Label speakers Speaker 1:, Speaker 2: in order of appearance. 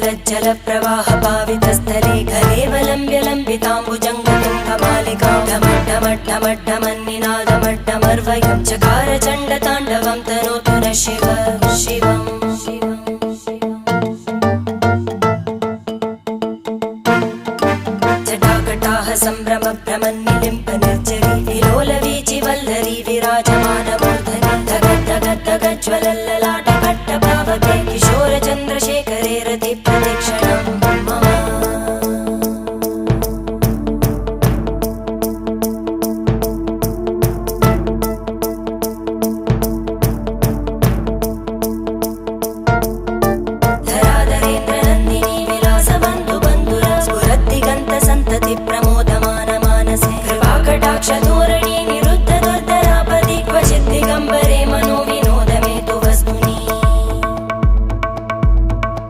Speaker 1: जलप्रवाह पावितस्थले खलेवलम्ब्य लम्बिताम्बुजङ्गतुङ्गमालिकां ढमड्ढमड्ढमड्ढमन्निनादमड्ढमर्वयं चकार चण्डताण्डवं तनोतु नः शिव शिवम् जटाकटाः सम्भ्रम भ्रमन्